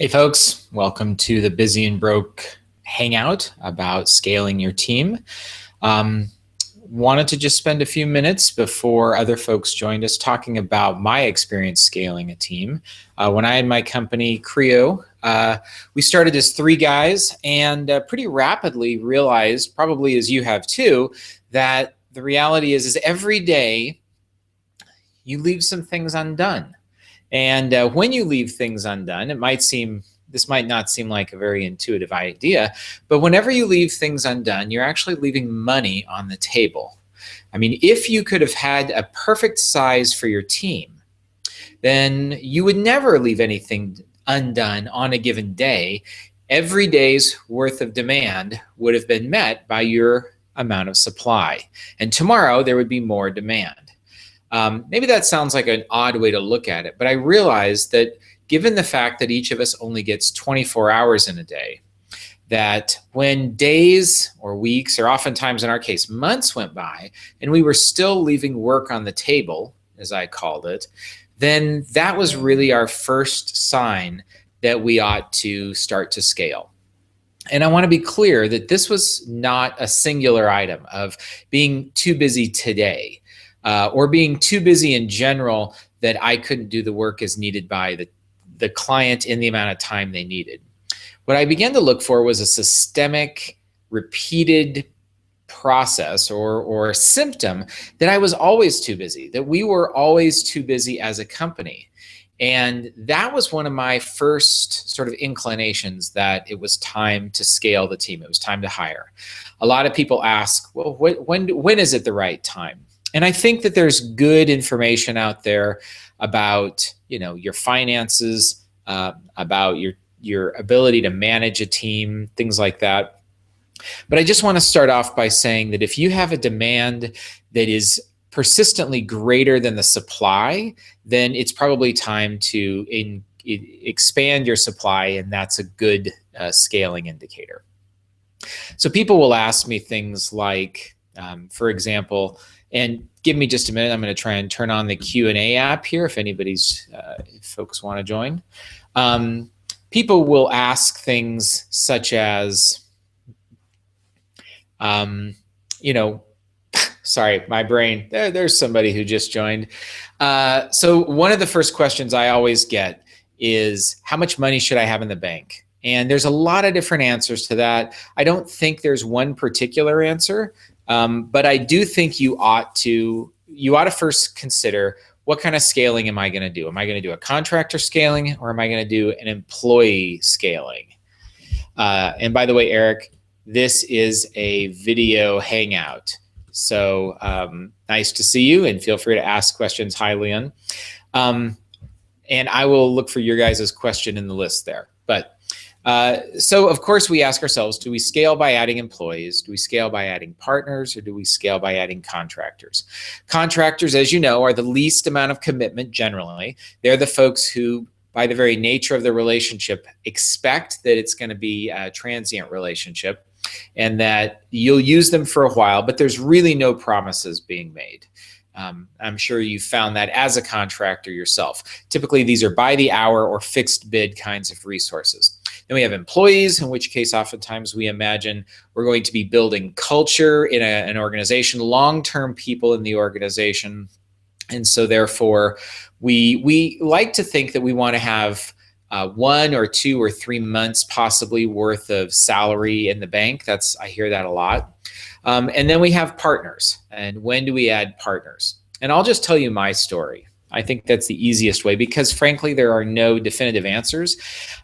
Hey folks, welcome to the Busy and Broke Hangout about scaling your team. Um, Wanted to just spend a few minutes before other folks joined us talking about my experience scaling a team. When I had my company, Creo, we started as three guys and pretty rapidly realized, probably as you have too, that the reality is every day you leave some things undone. And when you leave things undone, this might not seem like a very intuitive idea, but whenever you leave things undone, you're actually leaving money on the table. I mean, if you could have had a perfect size for your team, then you would never leave anything undone on a given day. Every day's worth of demand would have been met by your amount of supply. And tomorrow there would be more demand. Maybe that sounds like an odd way to look at it, but I realized that given the fact that each of us only gets 24 hours in a day, that when days or weeks, or oftentimes in our case, months went by, and we were still leaving work on the table, as I called it, then that was really our first sign that we ought to start to scale. And I want to be clear that this was not a singular item of being too busy today. Or being too busy in general that I couldn't do the work as needed by the client in the amount of time they needed. What I began to look for was a systemic, repeated process or symptom that I was always too busy, that we were always too busy as a company. And that was one of my first sort of inclinations that it was time to scale the team. It was time to hire. A lot of people ask, well, when is it the right time? And I think that there's good information out there about, your finances, about your ability to manage a team, things like that. But I just want to start off by saying that if you have a demand that is persistently greater than the supply, then it's probably time to expand your supply, and that's a good scaling indicator. So people will ask me things like, for example, and give me just a minute. I'm going to try and turn on the Q&A app here if if folks want to join. People will ask things such as, sorry, my brain, there's somebody who just joined. So one of the first questions I always get is, how much money should I have in the bank? And there's a lot of different answers to that. I don't think there's one particular answer. But I do think you ought to first consider, what kind of scaling am I going to do? Am I going to do a contractor scaling, or am I going to do an employee scaling? And by the way, Eric, this is a video hangout. So nice to see you, and feel free to ask questions. Hi, Leon. And I will look for your guys' question in the list there. But so of course we ask ourselves, do we scale by adding employees? Do we scale by adding partners, or do we scale by adding contractors? Contractors, as you know, are the least amount of commitment generally. They're the folks who, by the very nature of the relationship, expect that it's going to be a transient relationship and that you'll use them for a while, but there's really no promises being made. I'm sure you found that as a contractor yourself. Typically, these are by the hour or fixed bid kinds of resources. Then we have employees, in which case oftentimes we imagine we're going to be building culture in an organization, long-term people in the organization. And so therefore, we like to think that we want to have 1 or 2 or 3 months possibly worth of salary in the bank. I hear that a lot. And then we have partners. And when do we add partners? And I'll just tell you my story. I think that's the easiest way, because frankly, there are no definitive answers.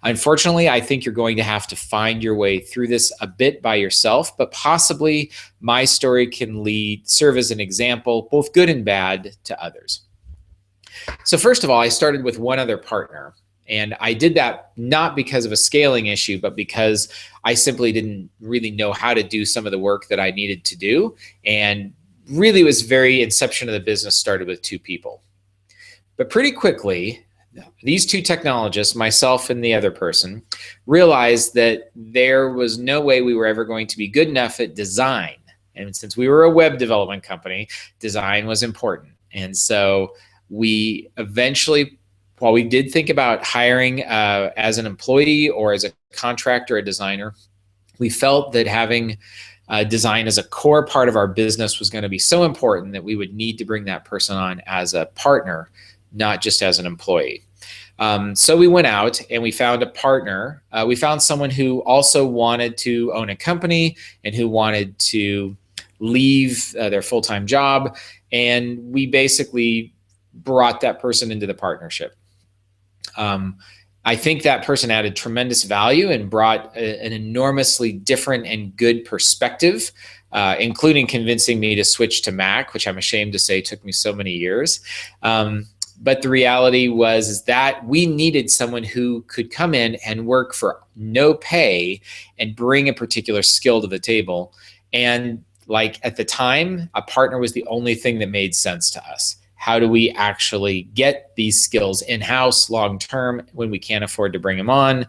Unfortunately, I think you're going to have to find your way through this a bit by yourself, but possibly my story can serve as an example, both good and bad, to others. So first of all, I started with one other partner. And I did that not because of a scaling issue, but because I simply didn't really know how to do some of the work that I needed to do. And really was very inception of the business started with 2 people. But pretty quickly, these 2 technologists, myself and the other person, realized that there was no way we were ever going to be good enough at design. And since we were a web development company, design was important. And so we eventually while we did think about hiring as an employee or as a contractor, a designer, we felt that having design as a core part of our business was going to be so important that we would need to bring that person on as a partner, not just as an employee. So we went out and we found a partner. We found someone who also wanted to own a company and who wanted to leave their full-time job. And we basically brought that person into the partnership. I think that person added tremendous value and brought an enormously different and good perspective, including convincing me to switch to Mac, which I'm ashamed to say took me so many years. But the reality was that we needed someone who could come in and work for no pay and bring a particular skill to the table. And like at the time, a partner was the only thing that made sense to us. How do we actually get these skills in-house long-term when we can't afford to bring them on?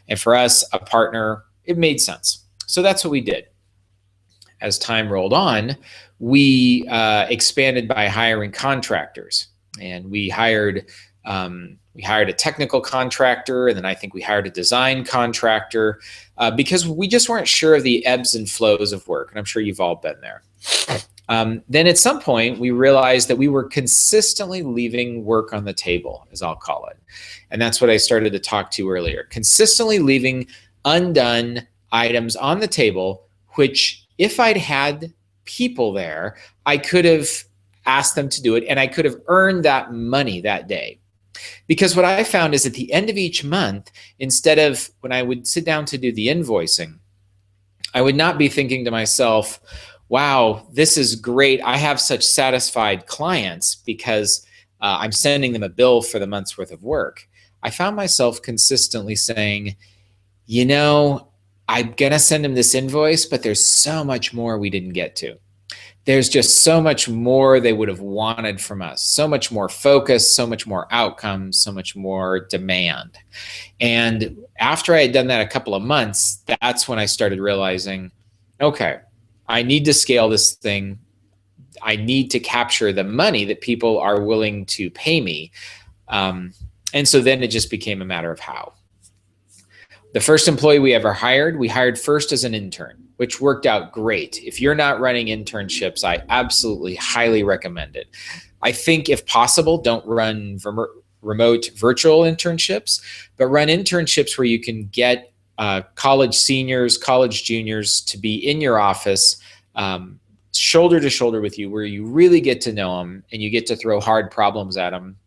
And for us, a partner, it made sense. So that's what we did. As time rolled on, we expanded by hiring contractors. And we hired a technical contractor, and then I think we hired a design contractor because we just weren't sure of the ebbs and flows of work. And I'm sure you've all been there. Then at some point, we realized that we were consistently leaving work on the table, as I'll call it. And that's what I started to talk to earlier. Consistently leaving undone items on the table, which if I'd had people there, I could have asked them to do it and I could have earned that money that day. Because what I found is at the end of each month, instead of when I would sit down to do the invoicing, I would not be thinking to myself, wow, this is great. I have such satisfied clients because I'm sending them a bill for the month's worth of work. I found myself consistently saying, you know, I'm going to send them this invoice, but there's so much more we didn't get to. There's just so much more they would have wanted from us, so much more focus, so much more outcomes, so much more demand. And after I had done that a couple of months, that's when I started realizing, okay, I need to scale this thing. I need to capture the money that people are willing to pay me. And so then it just became a matter of how. The first employee we ever hired, we hired first as an intern, which worked out great. If you're not running internships, I absolutely highly recommend it. I think if possible, don't run remote virtual internships, but run internships where you can get college seniors, college juniors to be in your office, shoulder to shoulder with you, where you really get to know them and you get to throw hard problems at them.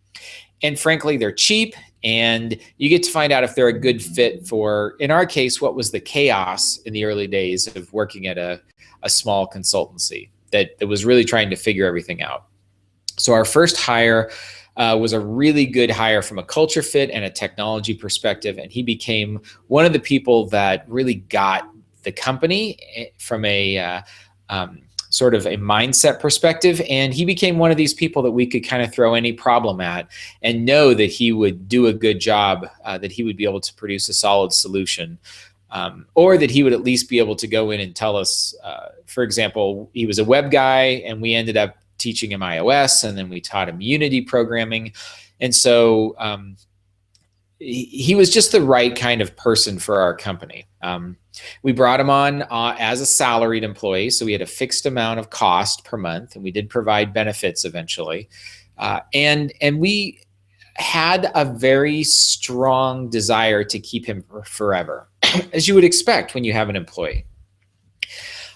And frankly, they're cheap and you get to find out if they're a good fit for, in our case, what was the chaos in the early days of working at a small consultancy that was really trying to figure everything out. So our first hire was a really good hire from a culture fit and a technology perspective. And he became one of the people that really got the company from a sort of a mindset perspective. And he became one of these people that we could kind of throw any problem at and know that he would do a good job, that he would be able to produce a solid solution, or that he would at least be able to go in and tell us, for example, he was a web guy and we ended up teaching him iOS, and then we taught him Unity programming. And so he was just the right kind of person for our company. We brought him on as a salaried employee, so we had a fixed amount of cost per month, and we did provide benefits eventually. And we had a very strong desire to keep him forever, as you would expect when you have an employee.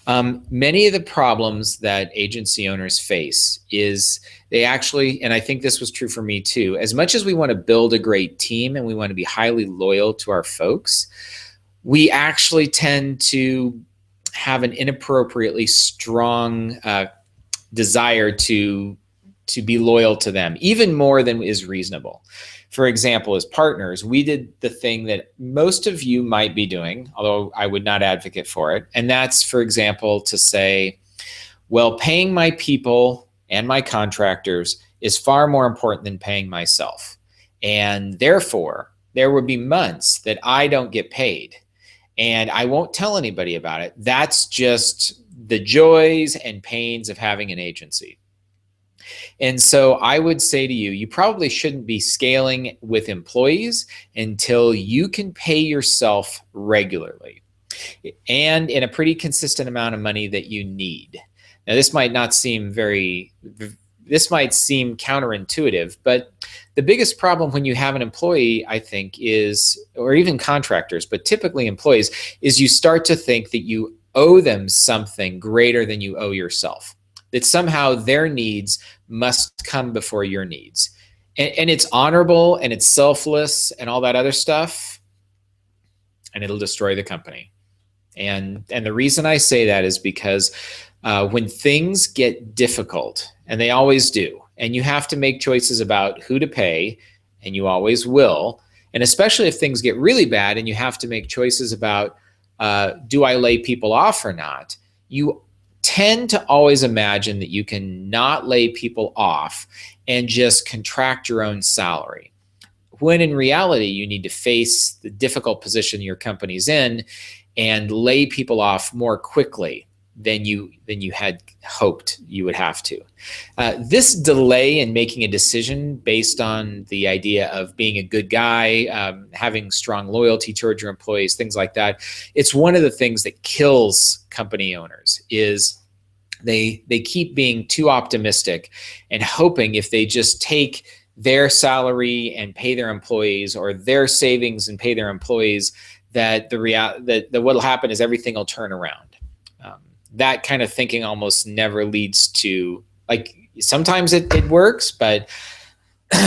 Many of the problems that agency owners face is they actually, and I think this was true for me too, as much as we want to build a great team and we want to be highly loyal to our folks, we actually tend to have an inappropriately strong desire to be loyal to them, even more than is reasonable. For example, as partners, we did the thing that most of you might be doing, although I would not advocate for it. And that's, for example, to say, well, paying my people and my contractors is far more important than paying myself. And therefore, there would be months that I don't get paid. And I won't tell anybody about it. That's just the joys and pains of having an agency. And so I would say to you, you probably shouldn't be scaling with employees until you can pay yourself regularly and in a pretty consistent amount of money that you need. Now, this might seem counterintuitive, but the biggest problem when you have an employee, I think, is, or even contractors, but typically employees, is you start to think that you owe them something greater than you owe yourself, that somehow their needs must come before your needs. And it's honorable and it's selfless and all that other stuff, and it'll destroy the company. And the reason I say that is because when things get difficult, and they always do, and you have to make choices about who to pay, and you always will, and especially if things get really bad and you have to make choices about do I lay people off or not, you tend to always imagine that you can not lay people off and just contract your own salary, when in reality you need to face the difficult position your company's in and lay people off more quickly than you had hoped you would have to. This delay in making a decision based on the idea of being a good guy, having strong loyalty towards your employees, things like that, it's one of the things that kills company owners. Is they keep being too optimistic and hoping if they just take their salary and pay their employees, or their savings and pay their employees, that what'll happen is everything will turn around. That kind of thinking almost never leads to, like, sometimes it works, but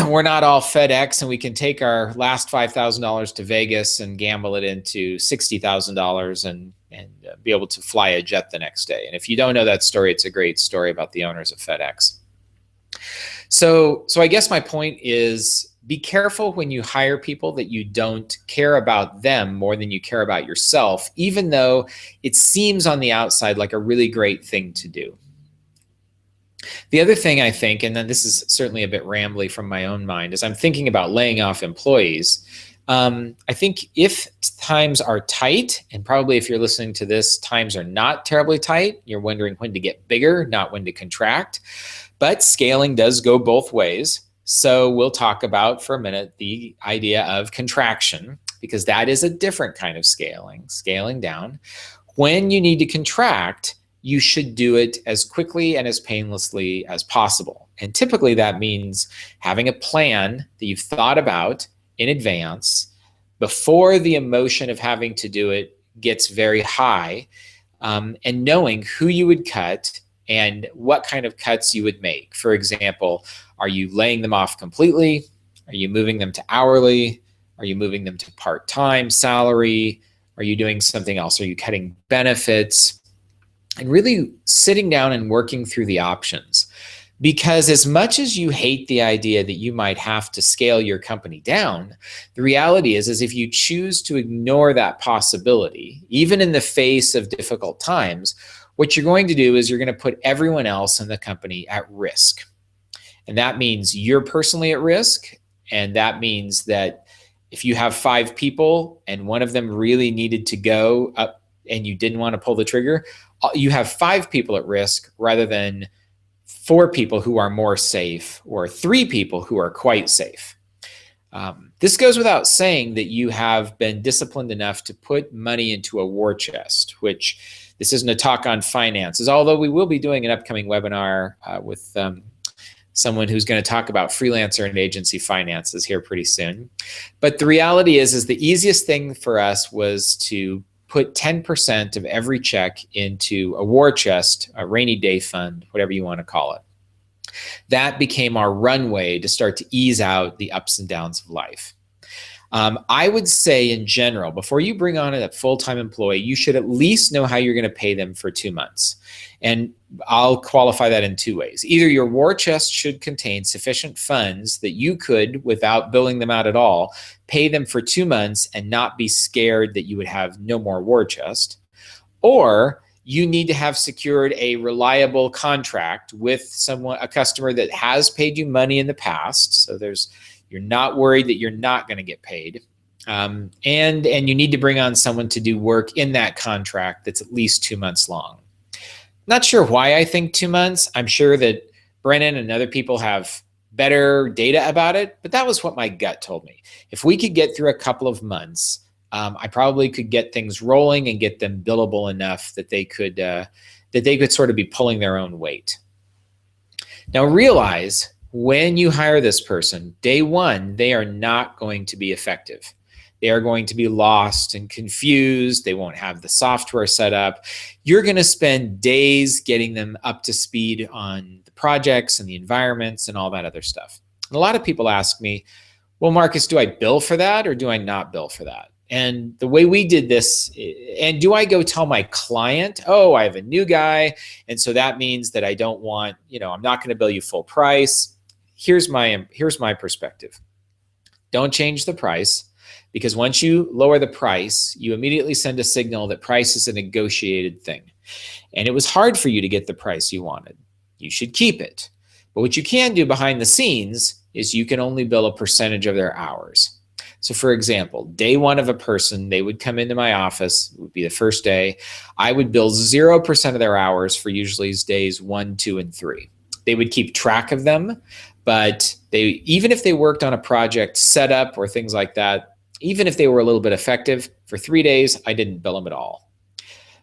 we're not all FedEx and we can take our last $5,000 to Vegas and gamble it into $60,000 and be able to fly a jet the next day. And if you don't know that story, it's a great story about the owners of FedEx. So I guess my point is, be careful when you hire people that you don't care about them more than you care about yourself, even though it seems on the outside like a really great thing to do. The other thing I think, and then this is certainly a bit rambly from my own mind, as I'm thinking about laying off employees, I think if times are tight, and probably if you're listening to this, times are not terribly tight, you're wondering when to get bigger, not when to contract, but scaling does go both ways. So we'll talk about for a minute the idea of contraction, because that is a different kind of scaling down. When you need to contract, you should do it as quickly and as painlessly as possible. And typically that means having a plan that you've thought about in advance before the emotion of having to do it gets very high, and knowing who you would cut and what kind of cuts you would make. For example, are you laying them off completely? Are you moving them to hourly? Are you moving them to part-time salary? Are you doing something else? Are you cutting benefits? And really sitting down and working through the options. Because as much as you hate the idea that you might have to scale your company down, the reality is if you choose to ignore that possibility, even in the face of difficult times, what you're going to do is you're going to put everyone else in the company at risk. And that means you're personally at risk. And that means that if you have 5 people and one of them really needed to go up and you didn't want to pull the trigger, you have 5 people at risk rather than 4 people who are more safe or 3 people who are quite safe. This goes without saying that you have been disciplined enough to put money into a war chest, which this isn't a talk on finances, although we will be doing an upcoming webinar with someone who's going to talk about freelancer and agency finances here pretty soon. But the reality is the easiest thing for us was to put 10% of every check into a war chest, a rainy day fund, whatever you want to call it. That became our runway to start to ease out the ups and downs of life. I would say in general, before you bring on a full-time employee, you should at least know how you're going to pay them for 2 months. And I'll qualify that in 2 ways. Either your war chest should contain sufficient funds that you could, without billing them out at all, pay them for 2 months and not be scared that you would have no more war chest, or you need to have secured a reliable contract with a customer that has paid you money in the past. So you're not worried that you're not going to get paid. And you need to bring on someone to do work in that contract that's at least 2 months long. Not sure why I think 2 months. I'm sure that Brennan and other people have better data about it, but that was what my gut told me. If we could get through a couple of months, I probably could get things rolling and get them billable enough that they could sort of be pulling their own weight. Now realize when you hire this person, day one, they are not going to be effective. They are going to be lost and confused. They won't have the software set up. You're going to spend days getting them up to speed on the projects and the environments and all that other stuff. And a lot of people ask me, well, Marcus, do I bill for that or do I not bill for that? And the way we did this, and do I go tell my client, oh, I have a new guy, and so that means that I don't want, I'm not going to bill you full price. Here's my perspective. Don't change the price, because once you lower the price, you immediately send a signal that price is a negotiated thing. And it was hard for you to get the price you wanted. You should keep it. But what you can do behind the scenes is you can only bill a percentage of their hours. So for example, day one of a person, they would come into my office, it would be the first day. I would bill 0% of their hours for usually days 1, 2, and 3. They would keep track of them, but even if they worked on a project setup or things like that, even if they were a little bit effective, for 3 days, I didn't bill them at all.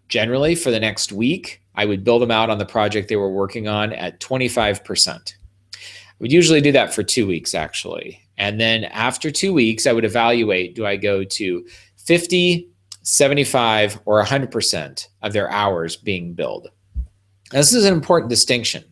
Generally, for the next week, I would bill them out on the project they were working on at 25%. I would usually do that for 2 weeks, actually. And then after 2 weeks, I would evaluate, do I go to 50, 75, or 100% of their hours being billed? Now, this is an important distinction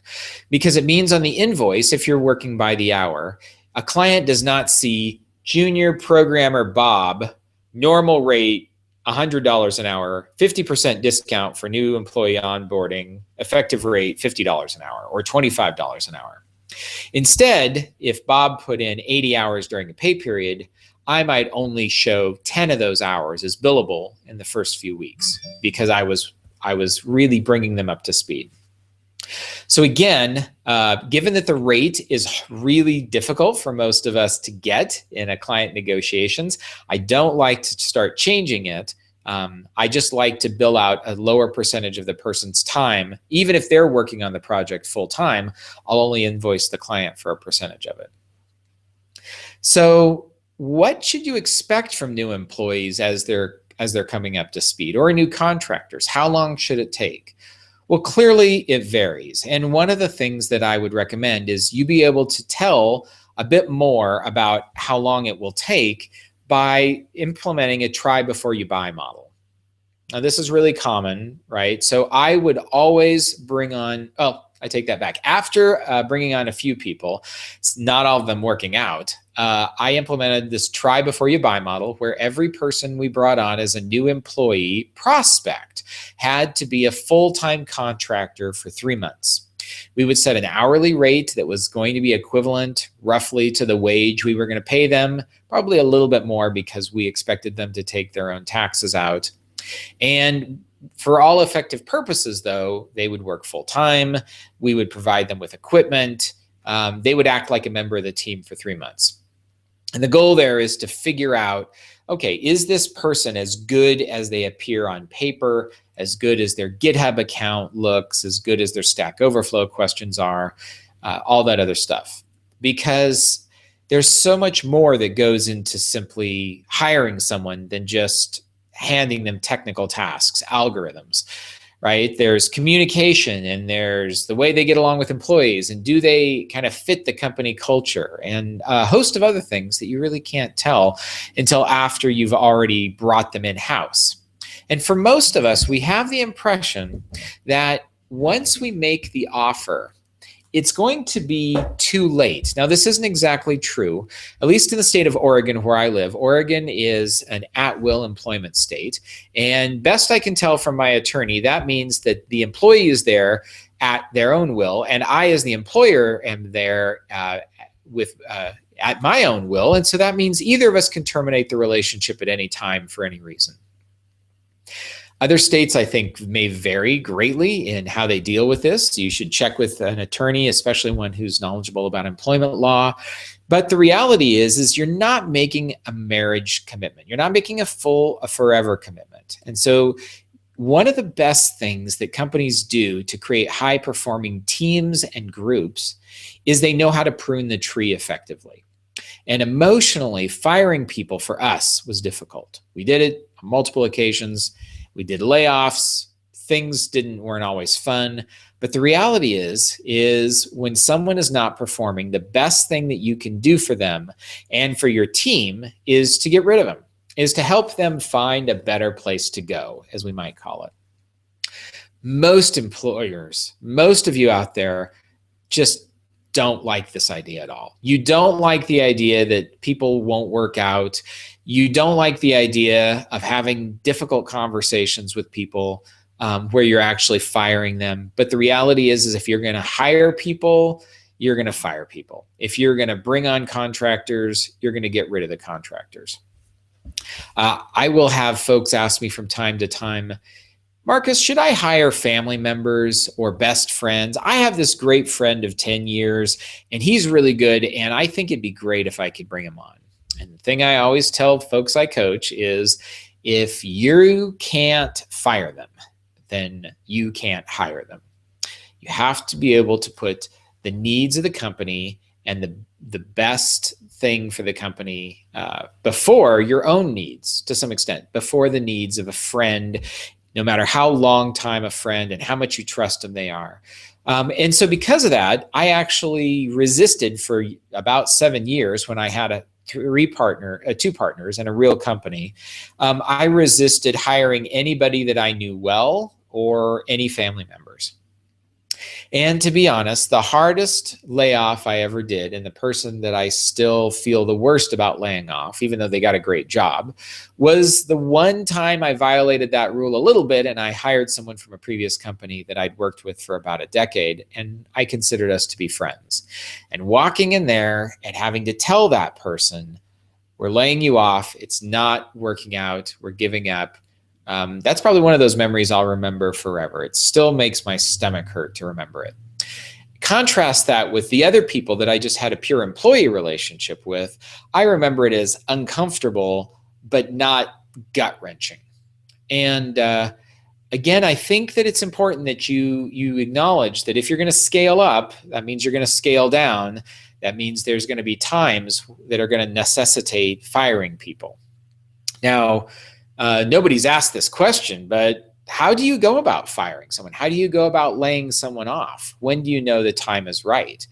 because it means on the invoice, if you're working by the hour, a client does not see junior programmer Bob, normal rate, $100 an hour, 50% discount for new employee onboarding, effective rate $50 an hour or $25 an hour. Instead, if Bob put in 80 hours during a pay period, I might only show 10 of those hours as billable in the first few weeks because I was really bringing them up to speed. So again, given that the rate is really difficult for most of us to get in a client negotiations, I don't like to start changing it. I just like to bill out a lower percentage of the person's time. Even if they're working on the project full time, I'll only invoice the client for a percentage of it. So what should you expect from new employees as they're coming up to speed, or new contractors? How long should it take? Well, clearly it varies. And one of the things that I would recommend is you be able to tell a bit more about how long it will take by implementing a try before you buy model. Now, this is really common, right? So I would always bring on, I take that back. After bringing on a few people, not all of them working out, I implemented this try before you buy model where every person we brought on as a new employee prospect had to be a full-time contractor for 3 months. We would set an hourly rate that was going to be equivalent roughly to the wage we were going to pay them, probably a little bit more because we expected them to take their own taxes out. And for all effective purposes, though, they would work full-time. We would provide them with equipment. They would act like a member of the team for 3 months. And the goal there is to figure out, okay, is this person as good as they appear on paper, as good as their GitHub account looks, as good as their Stack Overflow questions are, all that other stuff. Because there's so much more that goes into simply hiring someone than just handing them technical tasks, algorithms, right? There's communication, and there's the way they get along with employees, and do they kind of fit the company culture, and a host of other things that you really can't tell until after you've already brought them in-house. And for most of us, we have the impression that once we make the offer, it's going to be too late. Now, this isn't exactly true, at least in the state of Oregon where I live. Oregon is an at-will employment state. And best I can tell from my attorney, that means that the employee is there at their own will, and I as the employer am there at my own will. And so that means either of us can terminate the relationship at any time for any reason. Other states, I think, may vary greatly in how they deal with this. You should check with an attorney, especially one who's knowledgeable about employment law. But the reality is you're not making a marriage commitment. You're not making a forever commitment. And so one of the best things that companies do to create high-performing teams and groups is they know how to prune the tree effectively. And emotionally, firing people for us was difficult. We did it on multiple occasions. We did layoffs. Things weren't always fun. But the reality is when someone is not performing, the best thing that you can do for them and for your team is to get rid of them, is to help them find a better place to go, as we might call it. Most employers, most of you out there, just don't like this idea at all. You don't like the idea that people won't work out. You don't like the idea of having difficult conversations with people where you're actually firing them. But the reality is if you're going to hire people, you're going to fire people. If you're going to bring on contractors, you're going to get rid of the contractors. I will have folks ask me from time to time, Marcus, should I hire family members or best friends? I have this great friend of 10 years and he's really good and I think it'd be great if I could bring him on. And the thing I always tell folks I coach is if you can't fire them, then you can't hire them. You have to be able to put the needs of the company and the best thing for the company before your own needs, to some extent, before the needs of a friend, no matter how long time a friend and how much you trust them they are. And so because of that, I actually resisted for about 7 years when I had two partners in a real company. I resisted hiring anybody that I knew well or any family members. And to be honest, the hardest layoff I ever did, and the person that I still feel the worst about laying off, even though they got a great job, was the one time I violated that rule a little bit and I hired someone from a previous company that I'd worked with for about a decade, and I considered us to be friends. And walking in there and having to tell that person, we're laying you off, it's not working out, we're giving up. That's probably one of those memories I'll remember forever. It still makes my stomach hurt to remember it. Contrast that with the other people that I just had a pure employee relationship with. I remember it as uncomfortable, but not gut-wrenching. And again, I think that it's important that you acknowledge that if you're going to scale up, that means you're going to scale down. That means there's going to be times that are going to necessitate firing people. Now, nobody's asked this question, but how do you go about firing someone? How do you go about laying someone off? When do you know the time is right?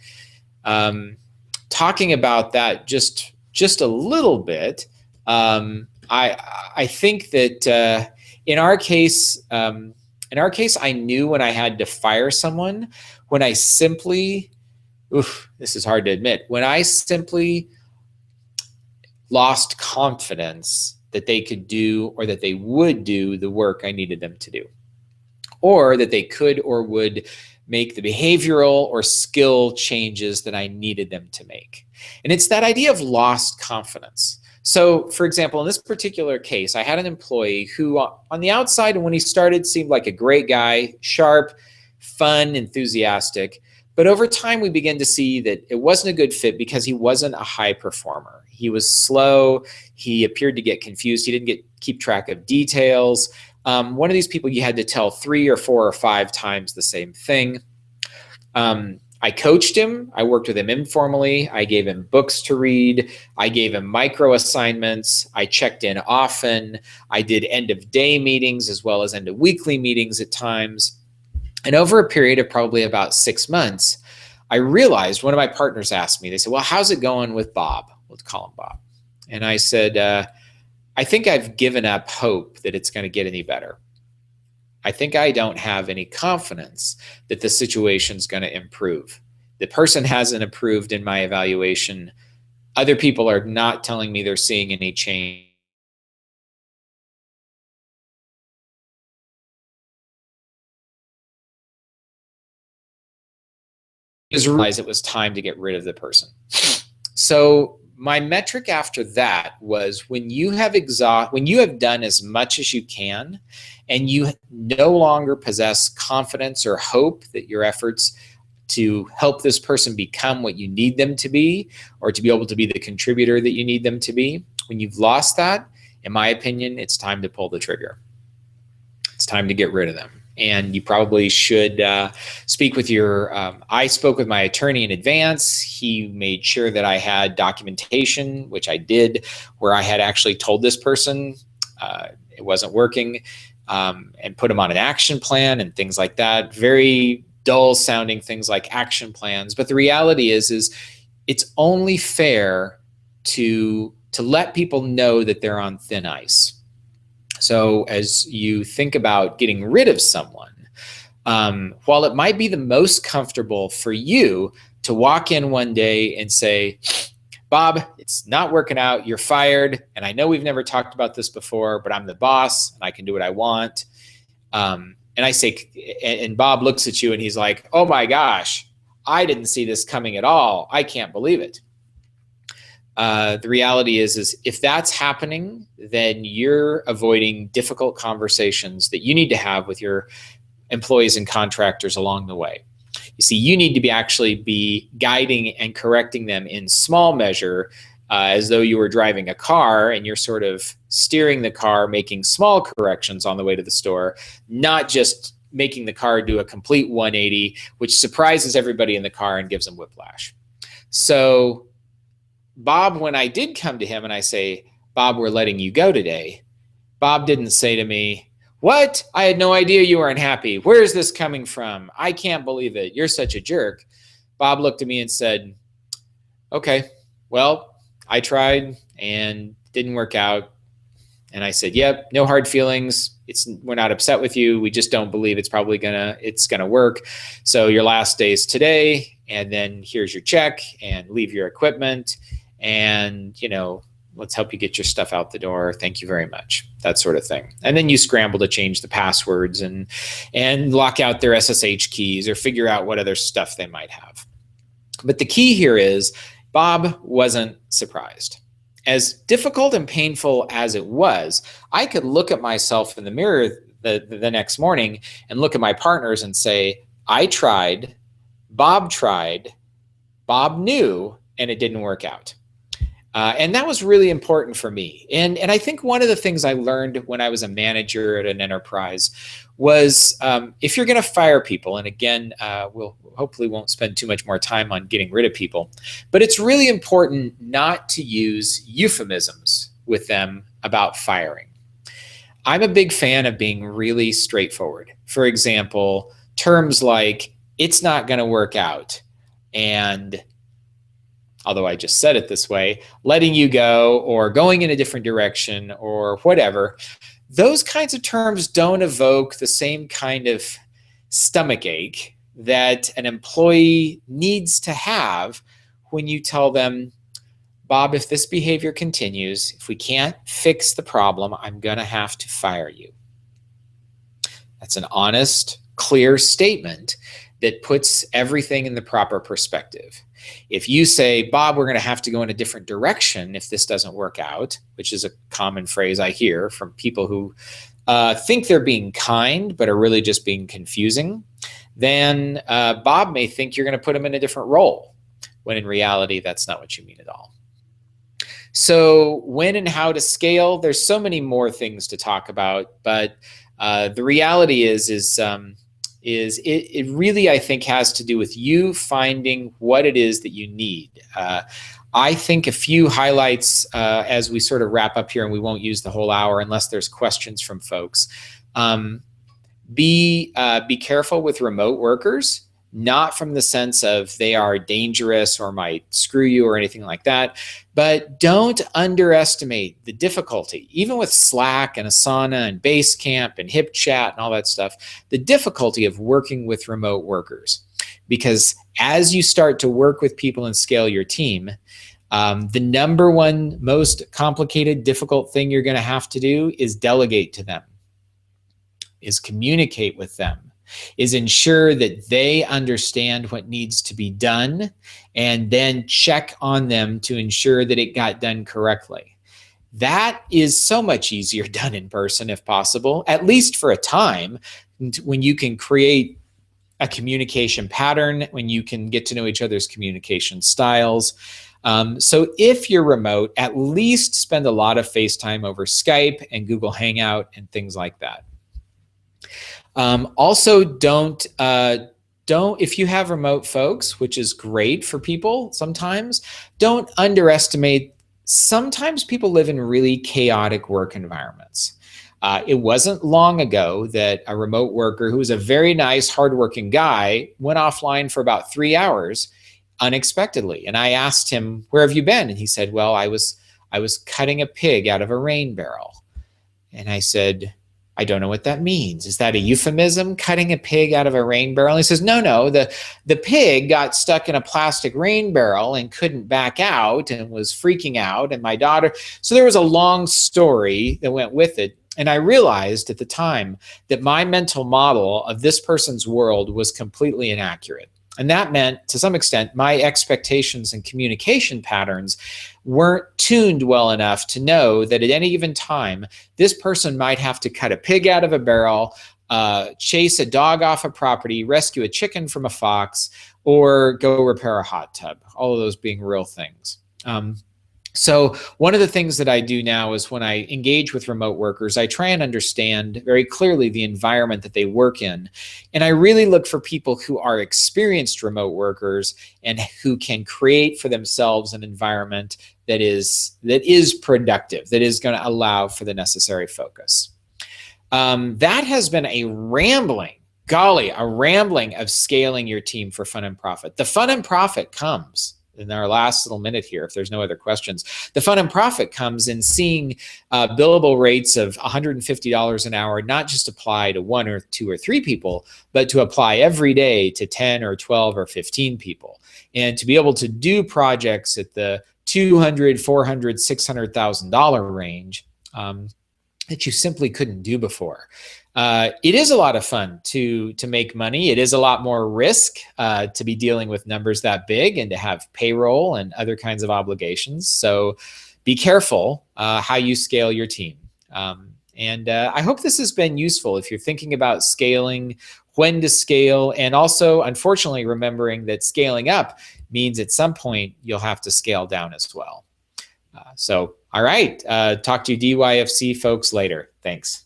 Talking about that just a little bit, I think that in our case, I knew when I had to fire someone, when I simply, this is hard to admit, when I simply lost confidence that they could do or that they would do the work I needed them to do, or that they could or would make the behavioral or skill changes that I needed them to make. And it's that idea of lost confidence. So, for example, in this particular case, I had an employee who on the outside, when he started, seemed like a great guy, sharp, fun, enthusiastic. But over time, we began to see that it wasn't a good fit because he wasn't a high performer. He was slow. He appeared to get confused. He didn't keep track of details. One of these people you had to tell 3 or 4 or 5 times the same thing. I coached him. I worked with him informally. I gave him books to read. I gave him micro assignments. I checked in often. I did end of day meetings as well as end of weekly meetings at times. And over a period of probably about 6 months, I realized, one of my partners asked me, they said, well, how's it going with Bob? Let's call him Bob. And I said, I think I've given up hope that it's going to get any better. I think I don't have any confidence that the situation's going to improve. The person hasn't improved in my evaluation. Other people are not telling me they're seeing any change. I realized it was time to get rid of the person. So my metric after that was when you have done as much as you can and you no longer possess confidence or hope that your efforts to help this person become what you need them to be or to be able to be the contributor that you need them to be, when you've lost that, in my opinion, it's time to pull the trigger. It's time to get rid of them. And you probably should speak with your, I spoke with my attorney in advance. He made sure that I had documentation, which I did, where I had actually told this person it wasn't working, and put them on an action plan and things like that. Very dull sounding things like action plans. But the reality is it's only fair to let people know that they're on thin ice. So as you think about getting rid of someone, while it might be the most comfortable for you to walk in one day and say, Bob, it's not working out, you're fired, and I know we've never talked about this before, but I'm the boss and I can do what I want. And I say, and Bob looks at you and he's like, oh my gosh, I didn't see this coming at all. I can't believe it. The reality is if that's happening, then you're avoiding difficult conversations that you need to have with your employees and contractors along the way. You see, you need to actually be guiding and correcting them in small measure, as though you were driving a car and you're sort of steering the car, making small corrections on the way to the store, not just making the car do a complete 180, which surprises everybody in the car and gives them whiplash. So Bob, when I did come to him and I say, Bob, we're letting you go today, Bob didn't say to me, what? I had no idea you were unhappy. Where is this coming from? I can't believe it. You're such a jerk. Bob looked at me and said, okay, well, I tried and didn't work out. And I said, yep, no hard feelings. We're not upset with you. We just don't believe it's gonna work. So your last day is today, and then here's your check, and leave your equipment, and let's help you get your stuff out the door. Thank you very much. That sort of thing. And then you scramble to change the passwords and lock out their SSH keys or figure out what other stuff they might have. But the key here is Bob wasn't surprised. As difficult and painful as it was, I could look at myself in the mirror the next morning and look at my partners and say, I tried, Bob knew, and it didn't work out. And that was really important for me. And I think one of the things I learned when I was a manager at an enterprise was if you're going to fire people, and again, we'll hopefully won't spend too much more time on getting rid of people, but it's really important not to use euphemisms with them about firing. I'm a big fan of being really straightforward. For example, terms like, it's not going to work out, and although I just said it this way, letting you go or going in a different direction or whatever, those kinds of terms don't evoke the same kind of stomachache that an employee needs to have when you tell them, Bob, if this behavior continues, if we can't fix the problem, I'm going to have to fire you. That's an honest, clear statement that puts everything in the proper perspective. If you say, Bob, we're going to have to go in a different direction if this doesn't work out, which is a common phrase I hear from people who think they're being kind but are really just being confusing, then Bob may think you're going to put him in a different role, when in reality, that's not what you mean at all. So when and how to scale, there's so many more things to talk about, but the reality is it really, I think, has to do with you finding what it is that you need. I think a few highlights as we sort of wrap up here, and we won't use the whole hour unless there's questions from folks. Be careful with remote workers, not from the sense of they are dangerous or might screw you or anything like that, but don't underestimate the difficulty, even with Slack and Asana and Basecamp and HipChat and all that stuff, the difficulty of working with remote workers. Because as you start to work with people and scale your team, the number one most complicated, difficult thing you're going to have to do is delegate to them, is communicate with them, is ensure that they understand what needs to be done, and then check on them to ensure that it got done correctly. That is so much easier done in person if possible, at least for a time, when you can create a communication pattern, when you can get to know each other's communication styles. So if you're remote, at least spend a lot of FaceTime over Skype and Google Hangout and things like that. Also, don't if you have remote folks, which is great for people sometimes, don't underestimate. Sometimes people live in really chaotic work environments. It wasn't long ago that a remote worker who was a very nice, hardworking guy went offline for about 3 hours unexpectedly. And I asked him, "Where have you been?" And he said, "Well, I was cutting a pig out of a rain barrel." And I said, "I don't know what that means. Is that a euphemism, cutting a pig out of a rain barrel?" And he says, no, the pig got stuck in a plastic rain barrel and couldn't back out and was freaking out. And my daughter, so there was a long story that went with it. And I realized at the time that my mental model of this person's world was completely inaccurate. And that meant, to some extent, my expectations and communication patterns weren't tuned well enough to know that at any given time, this person might have to cut a pig out of a barrel, chase a dog off a property, rescue a chicken from a fox, or go repair a hot tub, all of those being real things. So one of the things that I do now is when I engage with remote workers, I try and understand very clearly the environment that they work in. And I really look for people who are experienced remote workers and who can create for themselves an environment that is productive, that is going to allow for the necessary focus. That has been a rambling of scaling your team for fun and profit. The fun and profit comes in our last little minute here, if there's no other questions. The fun and profit comes in seeing billable rates of $150 an hour, not just apply to 1 or 2 or 3 people, but to apply every day to 10 or 12 or 15 people. And to be able to do projects at the $200,000, $400,000, $600,000 range that you simply couldn't do before. It is a lot of fun to make money. It is a lot more risk to be dealing with numbers that big and to have payroll and other kinds of obligations. So be careful how you scale your team. And I hope this has been useful if you're thinking about scaling, when to scale, and also, unfortunately, remembering that scaling up means at some point you'll have to scale down as well. All right. Talk to you DYFC folks later. Thanks.